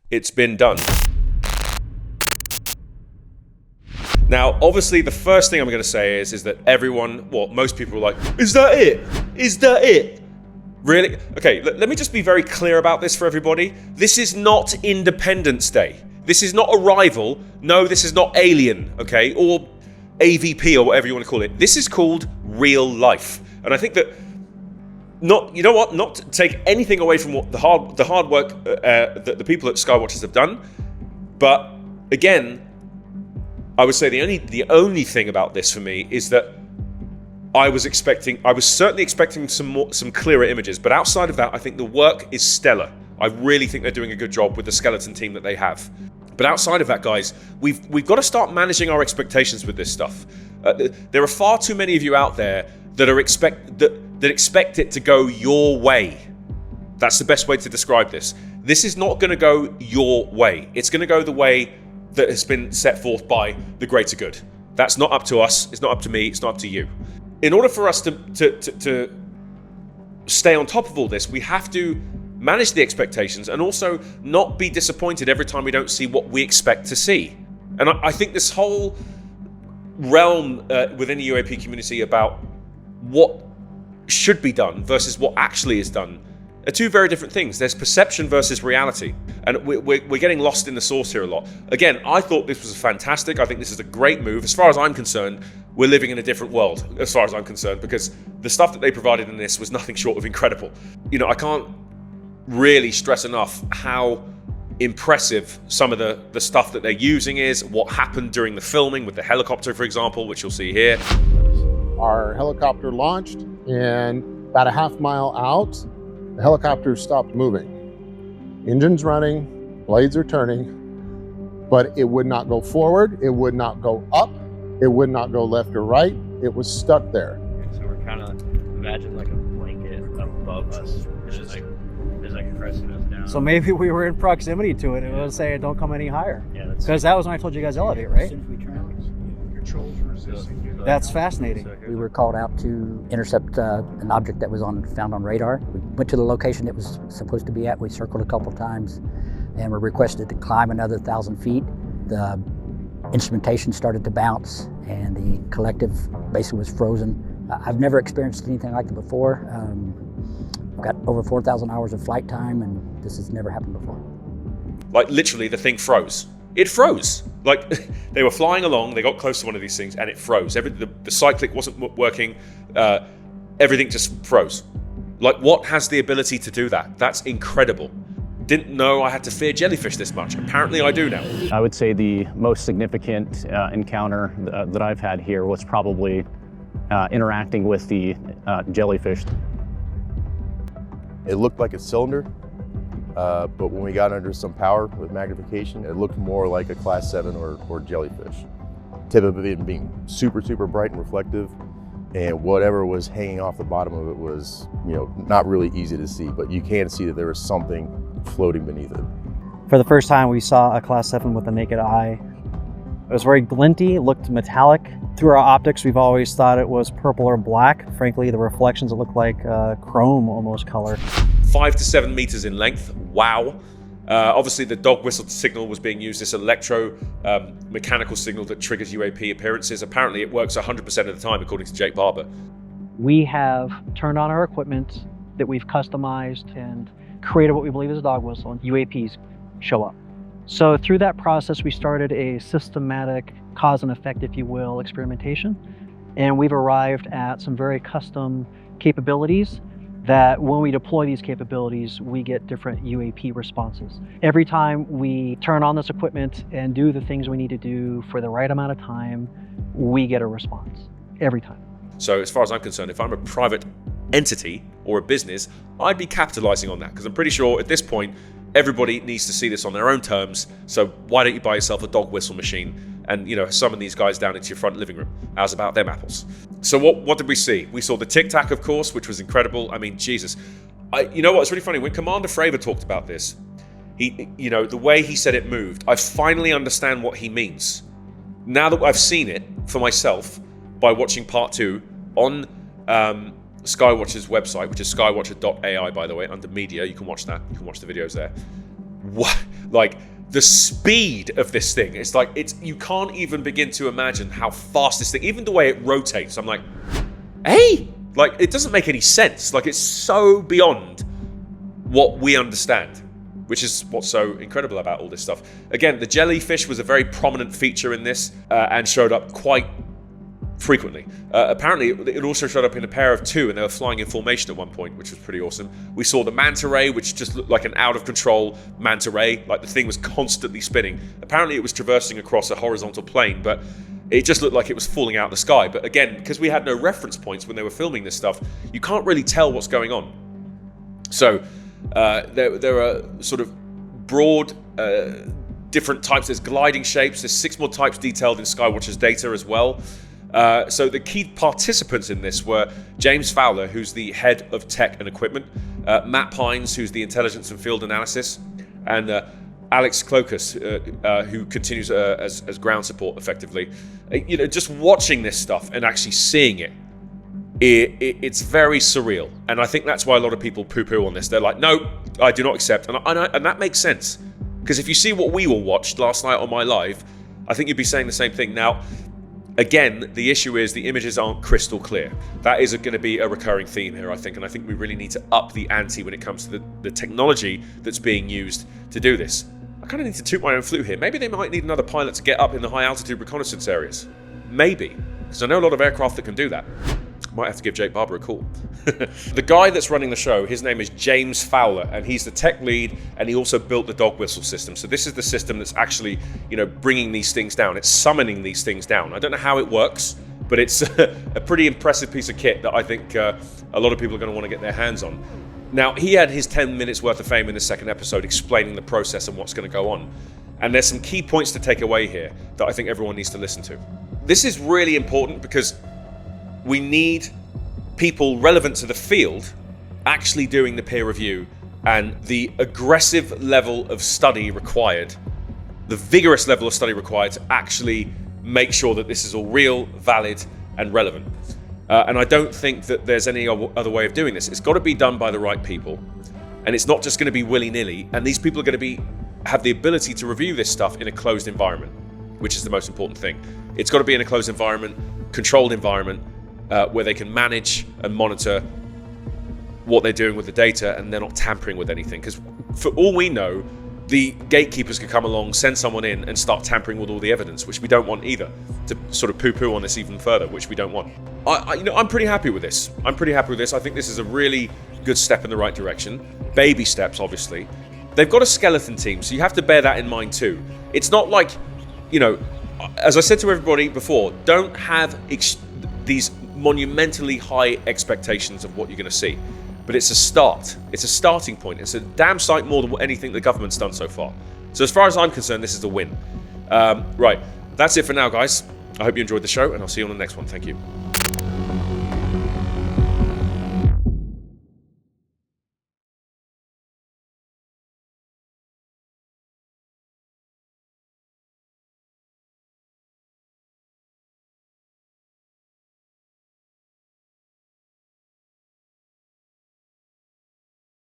It's been done. Now, obviously, the first thing I'm going to say is that everyone, most people are like, is that it? Is that it? Really? Okay, let me just be very clear about this for everybody. This is not Independence Day. This is not Arrival. No, this is not Alien, okay? Or AVP or whatever you want to call it. This is called real life. And I think that, not to take anything away from what the hard work that the people at Skywatchers have done, but again, I would say the only thing about this for me is that I was certainly expecting some clearer images, but outside of that, I think the work is stellar. I really think they're doing a good job with the skeleton team that they have. But outside of that, guys, we've got to start managing our expectations with this stuff. There are far too many of you out there that expect it to go your way. That's the best way to describe this. This is not going to go your way. It's going to go the way that has been set forth by the greater good. That's not up to us. It's not up to me. It's not up to you. In order for us to stay on top of all this, we have to manage the expectations and also not be disappointed every time we don't see what we expect to see. And I think this whole realm within the UAP community about what should be done versus what actually is done are two very different things. There's perception versus reality. And we're getting lost in the sauce here a lot. Again, I thought this was fantastic. I think this is a great move. As far as I'm concerned, we're living in a different world, as far as I'm concerned, because the stuff that they provided in this was nothing short of incredible. I can't really stress enough how impressive some of the stuff that they're using is, what happened during the filming with the helicopter, for example, which you'll see here. Our helicopter launched, and about a half mile out, the helicopter stopped moving. Engines running, blades are turning, but it would not go forward, it would not go up, it would not go left or right, it was stuck there. So we're kind of, imagine like a blanket above us, there's like pressing us down. So maybe we were in proximity to it, and it was saying don't come any higher. Yeah, because that was when I told you guys elevate, right? That's fascinating. We were called out to intercept an object that was found on radar. We went to the location it was supposed to be at. We circled a couple times and were requested to climb another 1,000 feet. The instrumentation started to bounce and the collective basically was frozen. I've never experienced anything like that before. I've got over 4,000 hours of flight time and this has never happened before. Like literally the thing froze. It froze. Like they were flying along, they got close to one of these things and it froze. The cyclic wasn't working, everything just froze. Like what has the ability to do that? That's incredible. Didn't know I had to fear jellyfish this much. Apparently I do now. I would say the most significant encounter that I've had here was probably interacting with the jellyfish. It looked like a cylinder. But when we got under some power with magnification, it looked more like a class 7 or jellyfish. Tip of it being super, super bright and reflective, and whatever was hanging off the bottom of it was, not really easy to see, but you can see that there was something floating beneath it. For the first time, we saw a class 7 with the naked eye. It was very glinty, looked metallic. Through our optics, we've always thought it was purple or black. Frankly, the reflections look like chrome almost color. 5 to 7 meters in length. Wow. Obviously, the dog whistle signal was being used, this mechanical signal that triggers UAP appearances. Apparently, it works 100% of the time, according to Jake Barber. We have turned on our equipment that we've customized and created what we believe is a dog whistle, and UAPs show up. So through that process, we started a systematic cause and effect, if you will, experimentation. And we've arrived at some very custom capabilities that when we deploy these capabilities, we get different UAP responses. Every time we turn on this equipment and do the things we need to do for the right amount of time, we get a response, every time. So as far as I'm concerned, if I'm a private entity or a business, I'd be capitalizing on that, because I'm pretty sure at this point, everybody needs to see this on their own terms. So why don't you buy yourself a dog whistle machine and summon these guys down into your front living room? How's about them apples? So what did we see? We saw the Tic Tac, of course, which was incredible. I mean, Jesus. You know what's really funny? When Commander Fravor talked about this, the way he said it moved, I finally understand what he means. Now that I've seen it for myself by watching part 2 on Skywatchers' website, which is skywatcher.ai, by the way, under media. You can watch that. You can watch the videos there. What? Like, the speed of this thing, it's like, you can't even begin to imagine how fast this thing, even the way it rotates, I'm like, hey, like, it doesn't make any sense. Like, it's so beyond what we understand, which is what's so incredible about all this stuff. Again, the jellyfish was a very prominent feature in this and showed up quite frequently. Apparently, it also showed up in a pair of two, and they were flying in formation at one point, which was pretty awesome. We saw the Manta Ray, which just looked like an out-of-control Manta Ray. Like, the thing was constantly spinning. Apparently, it was traversing across a horizontal plane, but it just looked like it was falling out of the sky. But again, because we had no reference points when they were filming this stuff, you can't really tell what's going on. So, there are sort of broad different types. There's gliding shapes. There's 6 more types detailed in Skywatchers data as well. So the key participants in this were James Fowler, who's the head of tech and equipment, Matt Pines, who's the intelligence and field analysis, and Alex Clokus, who continues as ground support effectively. Just watching this stuff and actually seeing it's very surreal. And I think that's why a lot of people poo-poo on this. They're like, no, I do not accept. And that makes sense. Because if you see what we all watched last night on my live, I think you'd be saying the same thing. Now, again, the issue is the images aren't crystal clear. That is going to be a recurring theme here, I think. And I think we really need to up the ante when it comes to the technology that's being used to do this. I kind of need to toot my own flute here. Maybe they might need another pilot to get up in the high altitude reconnaissance areas. Maybe. Because I know a lot of aircraft that can do that. Might have to give Jake Barber a call. The guy that's running the show, his name is James Fowler, and he's the tech lead, and he also built the dog whistle system. So this is the system that's actually, bringing these things down. It's summoning these things down. I don't know how it works, but it's a pretty impressive piece of kit that I think a lot of people are going to want to get their hands on. Now, he had his 10 minutes worth of fame in the second episode explaining the process and what's going to go on. And there's some key points to take away here that I think everyone needs to listen to. This is really important because we need people relevant to the field actually doing the peer review and the aggressive level of study required, the vigorous level of study required to actually make sure that this is all real, valid, and relevant. And I don't think that there's any other way of doing this. It's got to be done by the right people. And it's not just going to be willy-nilly. And these people are going to have the ability to review this stuff in a closed environment, which is the most important thing. It's got to be in a closed environment, controlled environment, where they can manage and monitor what they're doing with the data and they're not tampering with anything. Because for all we know, the gatekeepers could come along, send someone in and start tampering with all the evidence, which we don't want either, to sort of poo-poo on this even further, which we don't want. I'm pretty happy with this. I think this is a really good step in the right direction. Baby steps, obviously. They've got a skeleton team, so you have to bear that in mind too. It's not like, as I said to everybody before, don't have these monumentally high expectations of what you're going to see. But it's a start. It's a starting point. It's a damn sight more than anything the government's done so far. So as far as I'm concerned, this is a win. Right, that's it for now, guys. I hope you enjoyed the show, and I'll see you on the next one. Thank you.